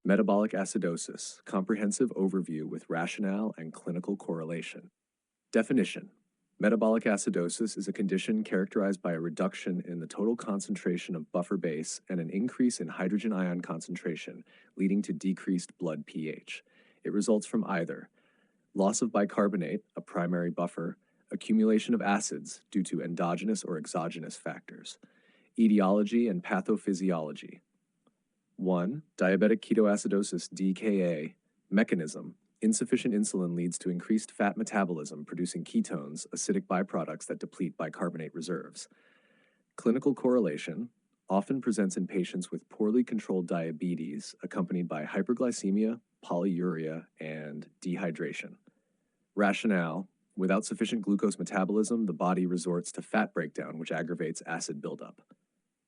Metabolic acidosis, comprehensive overview with rationale and clinical correlation. Definition. Metabolic acidosis is a condition characterized by a reduction in the total concentration of buffer base and an increase in hydrogen ion concentration, leading to decreased blood pH. It results from either loss of bicarbonate, a primary buffer, accumulation of acids due to endogenous or exogenous factors. Etiology and pathophysiology. 1. Diabetic ketoacidosis DKA. Mechanism. Insufficient insulin leads to increased fat metabolism, producing ketones, acidic byproducts that deplete bicarbonate reserves. Clinical correlation often presents in patients with poorly controlled diabetes, accompanied by hyperglycemia, polyuria, and dehydration. Rationale. Without sufficient glucose metabolism, the body resorts to fat breakdown, which aggravates acid buildup.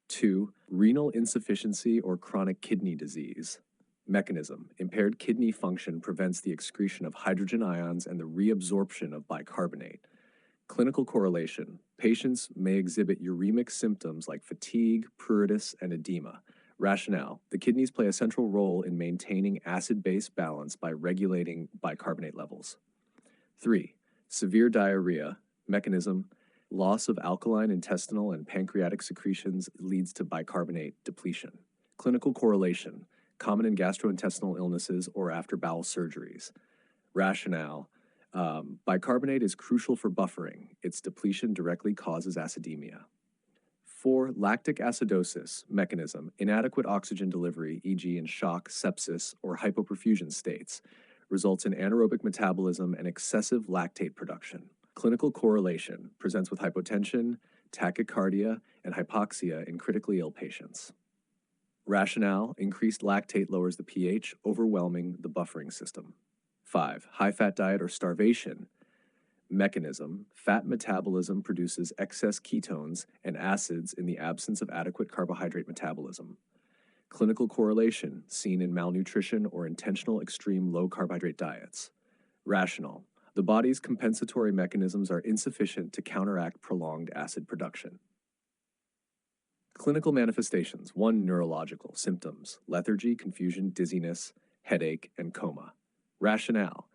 2. Renal insufficiency or chronic kidney disease. Mechanism. Impaired kidney function prevents the excretion of hydrogen ions and the reabsorption of bicarbonate. Clinical correlation. Patients may exhibit uremic symptoms like fatigue, pruritus, and edema. Rationale. The kidneys play a central role in maintaining acid-base balance by regulating bicarbonate levels. 3. Severe diarrhea. Mechanism. Loss of alkaline intestinal and pancreatic secretions leads to bicarbonate depletion. Clinical correlation. Common in gastrointestinal illnesses or after bowel surgeries. Rationale. Bicarbonate is crucial for buffering. Its depletion directly causes acidemia. 4. Lactic acidosis. Mechanism. Inadequate oxygen delivery, e.g. in shock, sepsis, or hypoperfusion states, results in anaerobic metabolism and excessive lactate production. Clinical correlation. Presents with hypotension, tachycardia, and hypoxia in critically ill patients. Rationale. Increased lactate lowers the pH, overwhelming the buffering system. 5. High-fat diet or starvation. Mechanism. Fat metabolism produces excess ketones and acids in the absence of adequate carbohydrate metabolism. Clinical correlation seen in malnutrition or intentional extreme low-carbohydrate diets. Rationale. The body's compensatory mechanisms are insufficient to counteract prolonged acid production. Clinical manifestations. 1. Neurological symptoms: lethargy, confusion, dizziness, headache, and coma. Rationale.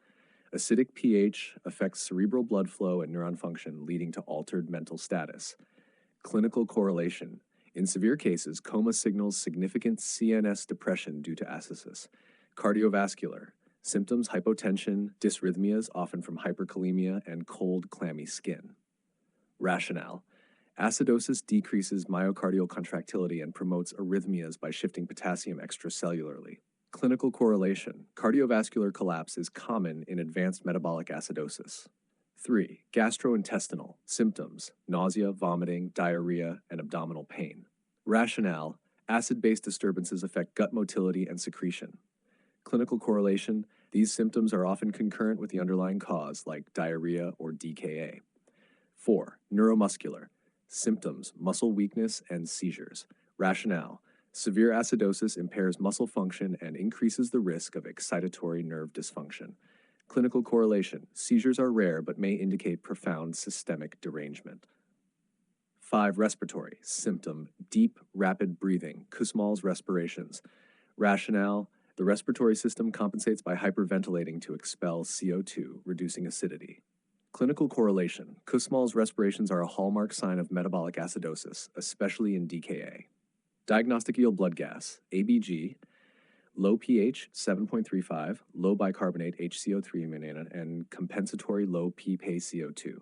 Acidic pH affects cerebral blood flow and neuron function, leading to altered mental status. Clinical correlation. In severe cases, coma signals significant CNS depression due to acidosis. Cardiovascular. Symptoms: hypotension, dysrhythmias, often from hyperkalemia, and cold, clammy skin. Rationale. Acidosis decreases myocardial contractility and promotes arrhythmias by shifting potassium extracellularly. Clinical correlation. Cardiovascular collapse is common in advanced metabolic acidosis. 3. Gastrointestinal. Symptoms: nausea, vomiting, diarrhea, and abdominal pain. Rationale. Acid-base disturbances affect gut motility and secretion. Clinical correlation. These symptoms are often concurrent with the underlying cause, like diarrhea or DKA. 4. Neuromuscular. Symptoms: muscle weakness and seizures. Rationale. Severe acidosis impairs muscle function and increases the risk of excitatory nerve dysfunction. Clinical correlation. Seizures are rare but may indicate profound systemic derangement. 5. Respiratory. Symptom: deep, rapid breathing, Kussmaul's respirations. Rationale. The respiratory system compensates by hyperventilating to expel CO2, reducing acidity. Clinical correlation. Kussmaul's respirations are a hallmark sign of metabolic acidosis, especially in DKA. Diagnostic yield blood gas, ABG, low pH 7.35, low bicarbonate HCO3 and compensatory low PPaCO2.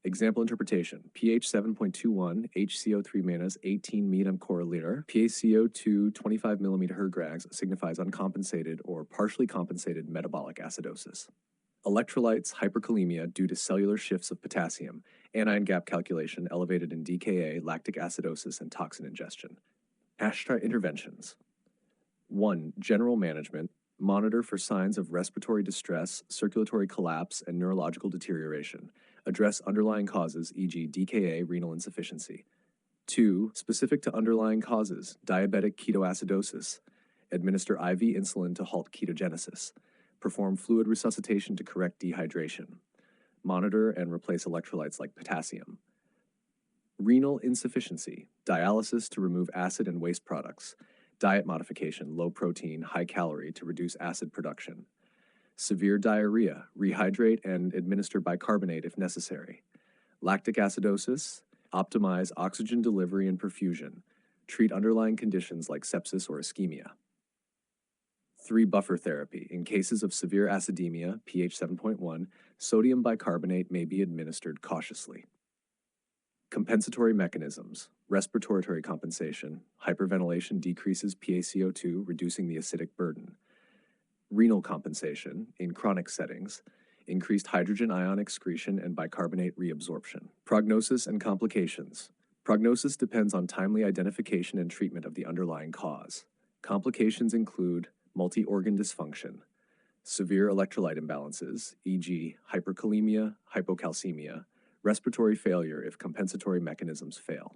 Example interpretation: pH 7.21, HCO3 18 m/liter, PaCO2 25 mmHg signifies uncompensated or partially compensated metabolic acidosis. Electrolytes: hyperkalemia due to cellular shifts of potassium, anion gap calculation elevated in DKA, lactic acidosis, and toxin ingestion. ASHTRA interventions. 1. General management. Monitor for signs of respiratory distress, circulatory collapse, and neurological deterioration. Address underlying causes, e.g. DKA, renal insufficiency. 2. Specific to underlying causes, diabetic ketoacidosis. Administer IV insulin to halt ketogenesis. Perform fluid resuscitation to correct dehydration. Monitor and replace electrolytes like potassium. Renal insufficiency. Dialysis to remove acid and waste products. Diet modification, low protein, high calorie to reduce acid production. Severe diarrhea, rehydrate and administer bicarbonate if necessary. Lactic acidosis, optimize oxygen delivery and perfusion. Treat underlying conditions like sepsis or ischemia. 3. Buffer therapy. In cases of severe acidemia, pH 7.1, sodium bicarbonate may be administered cautiously. Compensatory mechanisms. Respiratory compensation. Hyperventilation decreases PaCO2, reducing the acidic burden. Renal compensation. In chronic settings, increased hydrogen ion excretion and bicarbonate reabsorption. Prognosis and complications. Prognosis depends on timely identification and treatment of the underlying cause. Complications include multi-organ dysfunction, severe electrolyte imbalances, e.g., hyperkalemia, hypocalcemia, respiratory failure if compensatory mechanisms fail.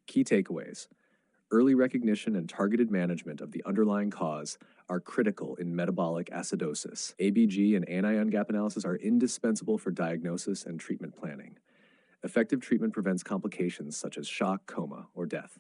Key takeaways. Early recognition and targeted management of the underlying cause are critical in metabolic acidosis. ABG and anion gap analysis are indispensable for diagnosis and treatment planning. Effective treatment prevents complications such as shock, coma, or death.